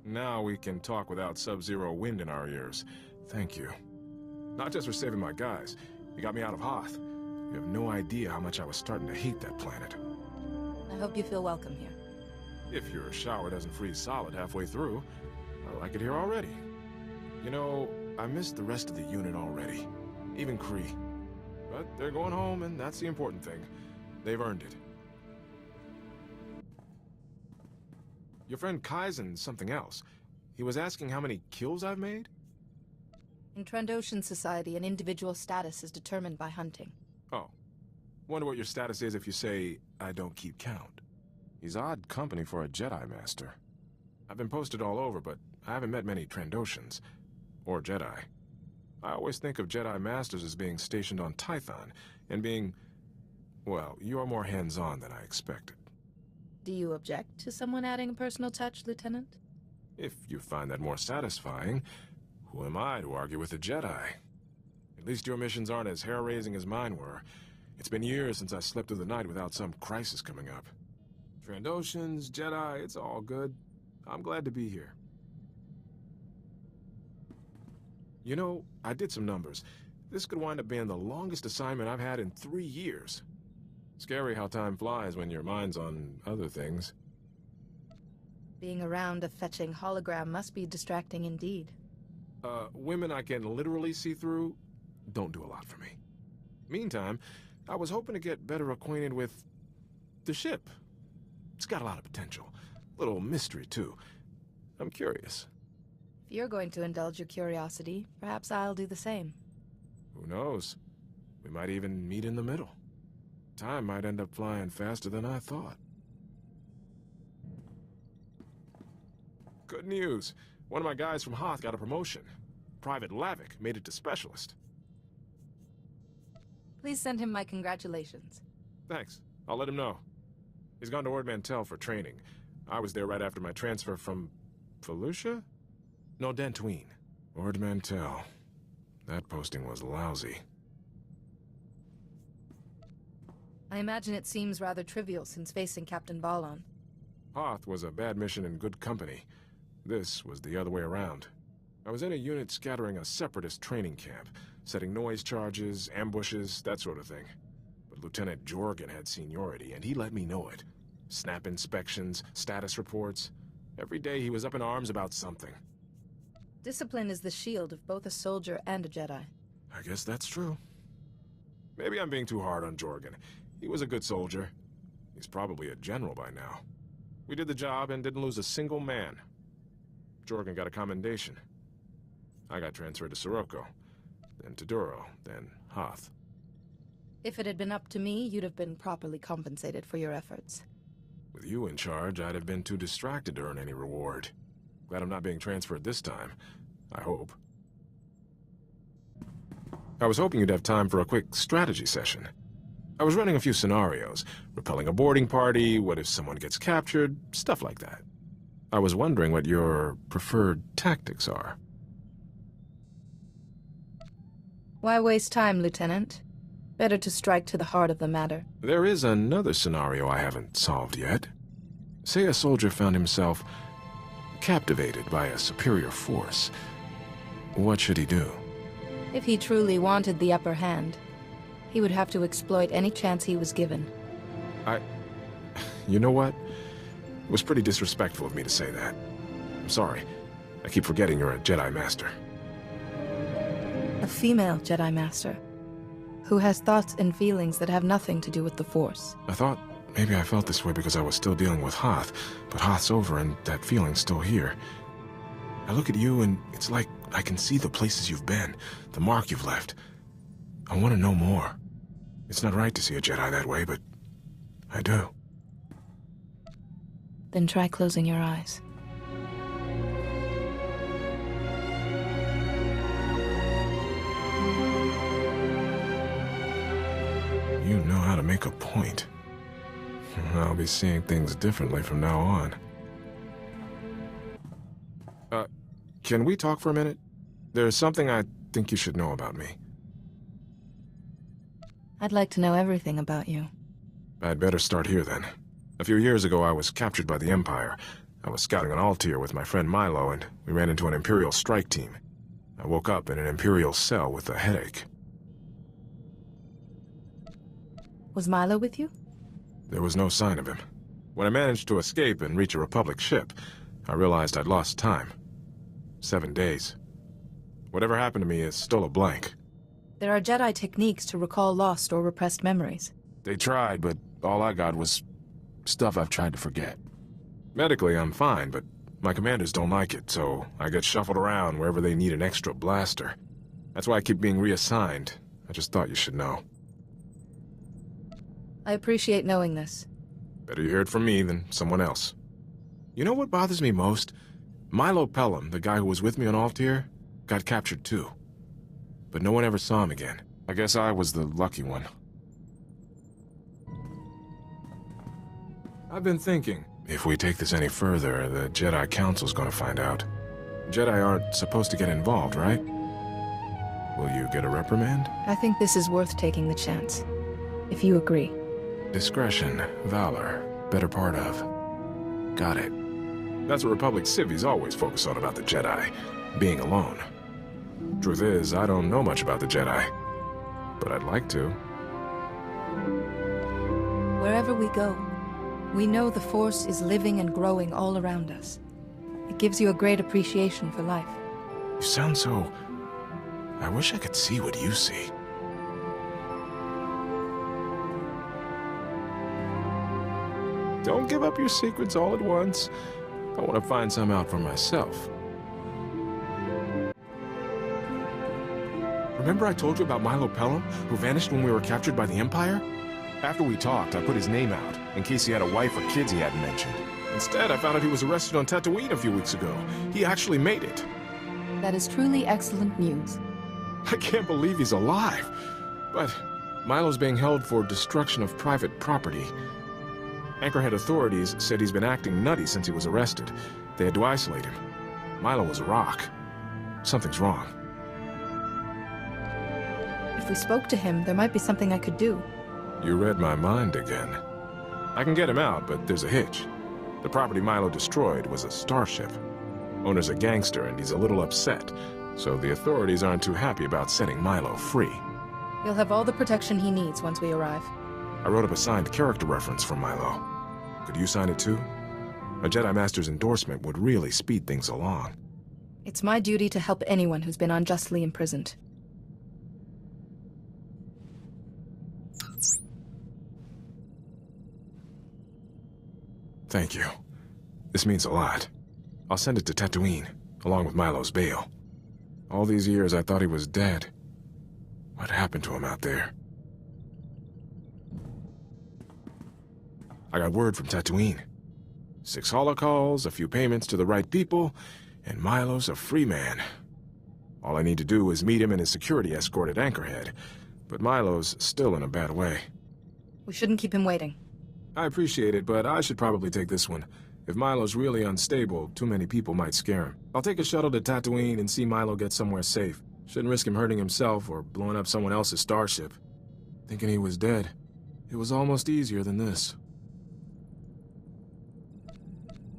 Now we can talk without sub-zero wind in our ears. Thank you. Not just for saving my guys. You got me out of Hoth. You have no idea how much I was starting to hate that planet. I hope you feel welcome here. If your shower doesn't freeze solid halfway through, I like it here already. You know, I missed the rest of the unit already. Even Kree. But they're going home, and that's the important thing. They've earned it. Your friend Kaizen's something else. He was asking how many kills I've made? In Trandoshan society, an individual's status is determined by hunting. Oh. Wonder what your status is if you say, I don't keep count. He's odd company for a Jedi Master. I've been posted all over, but I haven't met many Trandoshans. Or Jedi. I always think of Jedi Masters as being stationed on Tython, and being... well, you're more hands-on than I expected. Do you object to someone adding a personal touch, Lieutenant? If you find that more satisfying, who am I to argue with a Jedi? At least your missions aren't as hair-raising as mine were. It's been years since I slept through the night without some crisis coming up. Trandoshans, Jedi, it's all good. I'm glad to be here. You know, I did some numbers. This could wind up being the longest assignment I've had in 3 years. Scary how time flies when your mind's on other things. Being around a fetching hologram must be distracting indeed. Women I can literally see through don't do a lot for me. Meantime, I was hoping to get better acquainted with the ship. It's got a lot of potential. Little mystery, too. I'm curious. If you're going to indulge your curiosity, perhaps I'll do the same. Who knows? We might even meet in the middle. Time might end up flying faster than I thought. Good news. One of my guys from Hoth got a promotion. Private Lavik made it to Specialist. Please send him my congratulations. Thanks. I'll let him know. He's gone to Ord Mantell for training. I was there right after my transfer from... Felucia? No, Dantooine. Ord Mantell. That posting was lousy. I imagine it seems rather trivial since facing Captain Balon. Hoth was a bad mission in good company. This was the other way around. I was in a unit scattering a separatist training camp, setting noise charges, ambushes, that sort of thing. But Lieutenant Jorgen had seniority, and he let me know it. Snap inspections, status reports. Every day he was up in arms about something. Discipline is the shield of both a soldier and a Jedi. I guess that's true. Maybe I'm being too hard on Jorgen. He was a good soldier. He's probably a general by now. We did the job and didn't lose a single man. Jorgen got a commendation. I got transferred to Sirocco, then to Duro, then Hoth. If it had been up to me, you'd have been properly compensated for your efforts. With you in charge, I'd have been too distracted to earn any reward. Glad I'm not being transferred this time. I hope. I was hoping you'd have time for a quick strategy session. I was running a few scenarios. Repelling a boarding party, what if someone gets captured, stuff like that. I was wondering what your preferred tactics are. Why waste time, Lieutenant? Better to strike to the heart of the matter. There is another scenario I haven't solved yet. Say a soldier found himself captivated by a superior force. What should he do? If he truly wanted the upper hand, he would have to exploit any chance he was given. You know what? It was pretty disrespectful of me to say that. I'm sorry. I keep forgetting you're a Jedi Master. A female Jedi Master, who has thoughts and feelings that have nothing to do with the Force. I thought maybe I felt this way because I was still dealing with Hoth, but Hoth's over and that feeling's still here. I look at you and it's like I can see the places you've been, the mark you've left. I want to know more. It's not right to see a Jedi that way, but I do. Then try closing your eyes. You know how to make a point. I'll be seeing things differently from now on. Can we talk for a minute? There's something I think you should know about me. I'd like to know everything about you. I'd better start here then. A few years ago, I was captured by the Empire. I was scouting an Altair with my friend Milo, and we ran into an Imperial strike team. I woke up in an Imperial cell with a headache. Was Milo with you? There was no sign of him. When I managed to escape and reach a Republic ship, I realized I'd lost time. 7 days. Whatever happened to me is still a blank. There are Jedi techniques to recall lost or repressed memories. They tried, but all I got was stuff I've tried to forget. Medically, I'm fine, but my commanders don't like it, so I get shuffled around wherever they need an extra blaster. That's why I keep being reassigned. I just thought you should know. I appreciate knowing this. Better you hear it from me than someone else. You know what bothers me most? Milo Pelham, the guy who was with me on Altair, got captured too. But no one ever saw him again. I guess I was the lucky one. I've been thinking, if we take this any further, the Jedi Council's gonna find out. Jedi aren't supposed to get involved, right? Will you get a reprimand? I think this is worth taking the chance. If you agree. Discretion, valor, better part of. Got it. That's what Republic civvies always focus on about the Jedi, being alone. Truth is, I don't know much about the Jedi, but I'd like to. Wherever we go, we know the Force is living and growing all around us. It gives you a great appreciation for life. You sound so... I wish I could see what you see. Don't give up your secrets all at once. I want to find some out for myself. Remember I told you about Milo Pelham, who vanished when we were captured by the Empire? After we talked, I put his name out, in case he had a wife or kids he hadn't mentioned. Instead, I found out he was arrested on Tatooine a few weeks ago. He actually made it. That is truly excellent news. I can't believe he's alive. But Milo's being held for destruction of private property. Anchorhead authorities said he's been acting nutty since he was arrested. They had to isolate him. Milo was a rock. Something's wrong. If we spoke to him, there might be something I could do. You read my mind again. I can get him out, but there's a hitch. The property Milo destroyed was a starship. Owner's a gangster, and he's a little upset, so the authorities aren't too happy about setting Milo free. He'll have all the protection he needs once we arrive. I wrote up a signed character reference for Milo. Could you sign it too? A Jedi Master's endorsement would really speed things along. It's my duty to help anyone who's been unjustly imprisoned. Thank you. This means a lot. I'll send it to Tatooine, along with Milo's bail. All these years I thought he was dead. What happened to him out there? I got word from Tatooine. 6 holocalls, a few payments to the right people, and Milo's a free man. All I need to do is meet him and his security escort at Anchorhead, but Milo's still in a bad way. We shouldn't keep him waiting. I appreciate it, but I should probably take this one. If Milo's really unstable, too many people might scare him. I'll take a shuttle to Tatooine and see Milo get somewhere safe. Shouldn't risk him hurting himself or blowing up someone else's starship. Thinking he was dead. It was almost easier than this.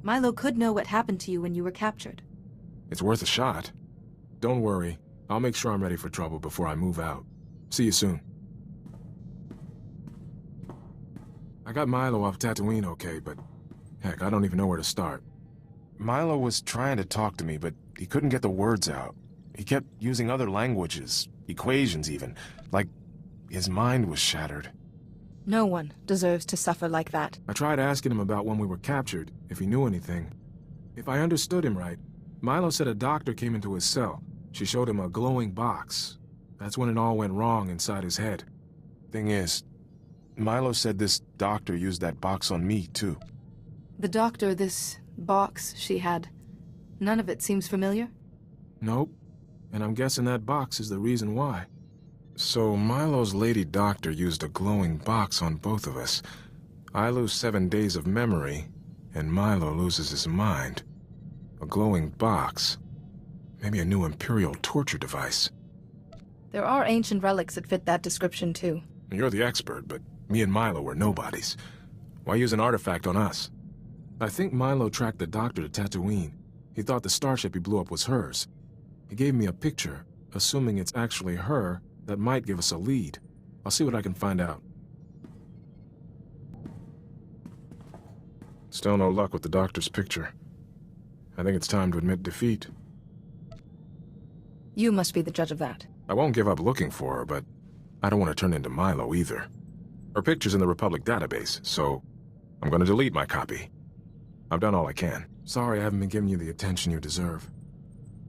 Milo could know what happened to you when you were captured. It's worth a shot. Don't worry. I'll make sure I'm ready for trouble before I move out. See you soon. I got Milo off Tatooine okay, but heck, I don't even know where to start. Milo was trying to talk to me, but he couldn't get the words out. He kept using other languages, equations even, like his mind was shattered. No one deserves to suffer like that. I tried asking him about when we were captured, if he knew anything. If I understood him right, Milo said a doctor came into his cell. She showed him a glowing box. That's when it all went wrong inside his head. Thing is, Milo said this doctor used that box on me, too. The doctor, this box she had, none of it seems familiar? Nope. And I'm guessing that box is the reason why. So Milo's lady doctor used a glowing box on both of us. I lose 7 days of memory, and Milo loses his mind. A glowing box. Maybe a new Imperial torture device. There are ancient relics that fit that description, too. You're the expert, but me and Milo were nobodies. Why use an artifact on us? I think Milo tracked the doctor to Tatooine. He thought the starship he blew up was hers. He gave me a picture, assuming it's actually her. That might give us a lead. I'll see what I can find out. Still no luck with the doctor's picture. I think it's time to admit defeat. You must be the judge of that. I won't give up looking for her, but I don't want to turn into Milo either. Her picture's in the Republic database, so I'm going to delete my copy. I've done all I can. Sorry I haven't been giving you the attention you deserve.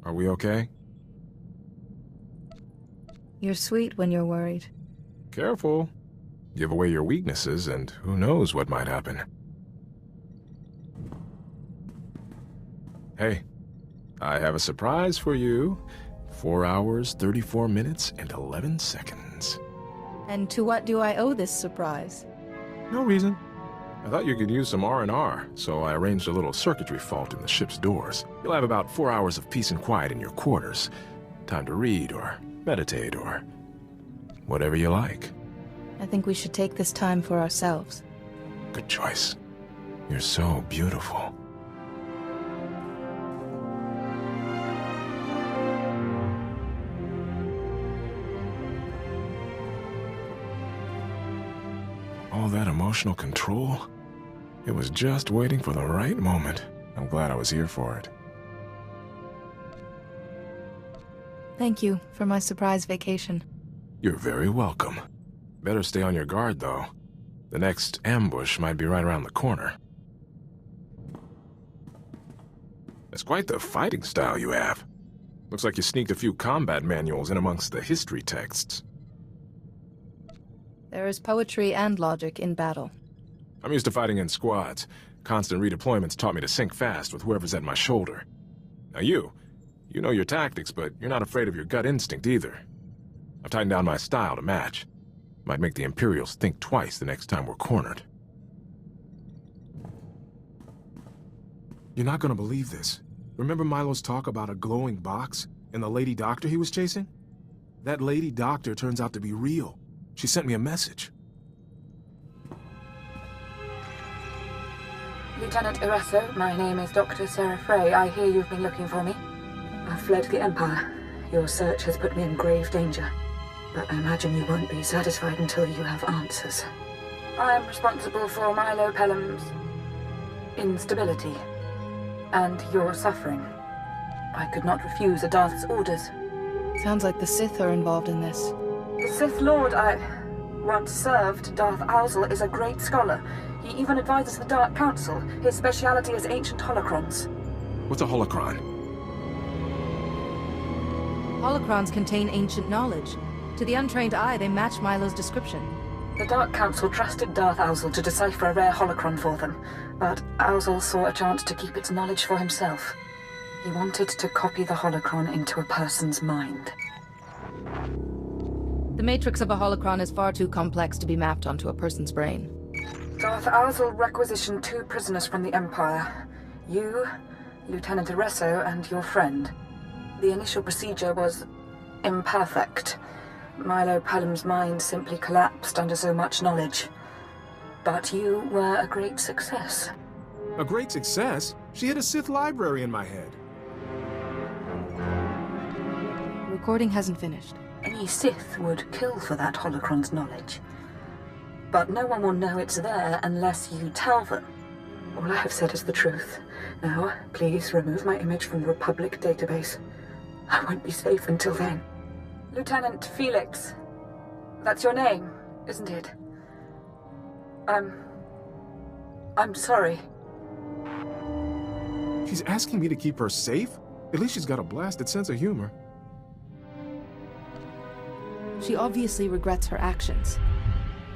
Are we okay? You're sweet when you're worried. Careful. Give away your weaknesses, and who knows what might happen. Hey, I have a surprise for you. 4 hours, 34 minutes, and 11 seconds. And to what do I owe this surprise? No reason. I thought you could use some R&R, so I arranged a little circuitry fault in the ship's doors. You'll have about 4 hours of peace and quiet in your quarters. Time to read, or meditate, or whatever you like. I think we should take this time for ourselves. Good choice. You're so beautiful. All that emotional control, it was just waiting for the right moment. I'm glad I was here for it. Thank you for my surprise vacation. You're very welcome. Better stay on your guard, though. The next ambush might be right around the corner. That's quite the fighting style you have. Looks like you sneaked a few combat manuals in amongst the history texts. There is poetry and logic in battle. I'm used to fighting in squads. Constant redeployments taught me to sync fast with whoever's at my shoulder. Now you know your tactics, but you're not afraid of your gut instinct either. I've tightened down my style to match. Might make the Imperials think twice the next time we're cornered. You're not gonna believe this. Remember Milo's talk about a glowing box and the lady doctor he was chasing? That lady doctor turns out to be real. She sent me a message. Lieutenant Iresso, my name is Dr. Sarah Frey. I hear you've been looking for me. I've fled the Empire. Your search has put me in grave danger. But I imagine you won't be satisfied until you have answers. I am responsible for Milo Pelham's instability and your suffering. I could not refuse a Darth's orders. Sounds like the Sith are involved in this. The Sith Lord I once served, Darth Owzel, is a great scholar. He even advises the Dark Council. His speciality is ancient holocrons. What's a holocron? Holocrons contain ancient knowledge. To the untrained eye, they match Milo's description. The Dark Council trusted Darth Owzel to decipher a rare holocron for them, but Owzel saw a chance to keep its knowledge for himself. He wanted to copy the holocron into a person's mind. The matrix of a holocron is far too complex to be mapped onto a person's brain. Darth Owzel requisitioned 2 prisoners from the Empire. You, Lieutenant Iresso, and your friend. The initial procedure was imperfect. Milo Pelham's mind simply collapsed under so much knowledge. But you were a great success. A great success? She hid a Sith library in my head. The recording hasn't finished. Any Sith would kill for that holocron's knowledge. But no one will know it's there unless you tell them. All I have said is the truth. Now, please remove my image from the Republic database. I won't be safe until then. Lieutenant Felix. That's your name, isn't it? I'm sorry. She's asking me to keep her safe? At least she's got a blasted sense of humor. She obviously regrets her actions.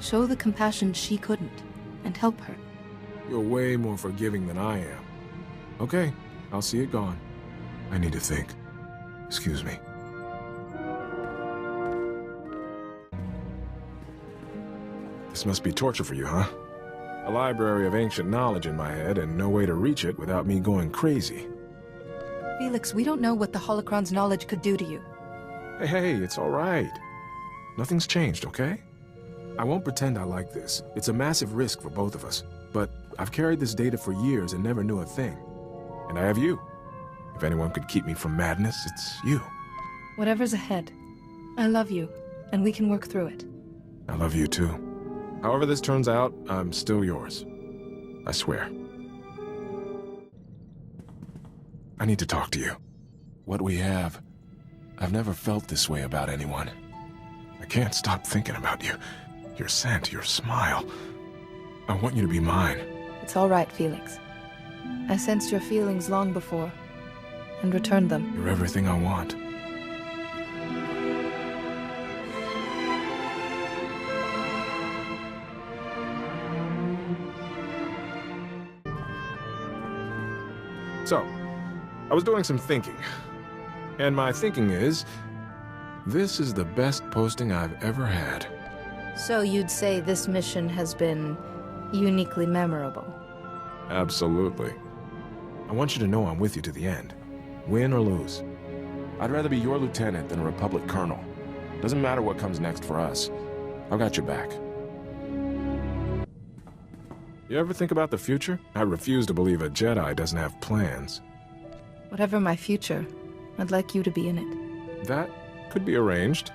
Show the compassion she couldn't, and help her. You're way more forgiving than I am. Okay, I'll see it gone. I need to think. Excuse me. This must be torture for you, huh? A library of ancient knowledge in my head and no way to reach it without me going crazy. Felix, we don't know what the holocron's knowledge could do to you. Hey, it's all right. Nothing's changed, okay? I won't pretend I like this. It's a massive risk for both of us. but I've carried this data for years and never knew a thing. And I have you. If anyone could keep me from madness, it's you. Whatever's ahead, I love you, and we can work through it. I love you too. However this turns out, I'm still yours. I swear. I need to talk to you. What we have, I've never felt this way about anyone. I can't stop thinking about you. Your scent, your smile. I want you to be mine. It's all right, Felix. I sensed your feelings long before, and returned them. You're everything I want. So, I was doing some thinking. And my thinking is, this is the best posting I've ever had. So you'd say this mission has been uniquely memorable? Absolutely. I want you to know I'm with you to the end. Win or lose. I'd rather be your lieutenant than a Republic colonel. Doesn't matter what comes next for us. I've got your back. You ever think about the future? I refuse to believe a Jedi doesn't have plans. Whatever my future, I'd like you to be in it. That could be arranged.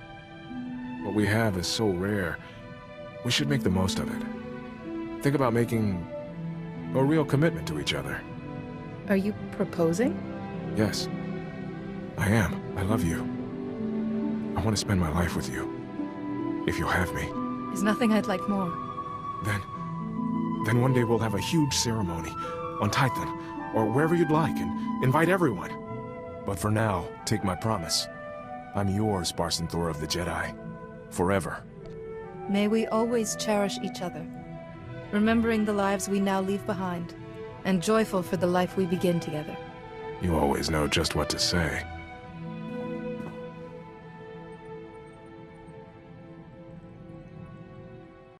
What we have is so rare. We should make the most of it. Think about making a real commitment to each other. Are you proposing? Yes. I am. I love you. I want to spend my life with you. If you'll have me. There's nothing I'd like more. Then one day we'll have a huge ceremony on Titan, or wherever you'd like, and invite everyone. But for now, take my promise. I'm yours, SWTOR of the Jedi. Forever. May we always cherish each other, remembering the lives we now leave behind, and joyful for the life we begin together. You always know just what to say.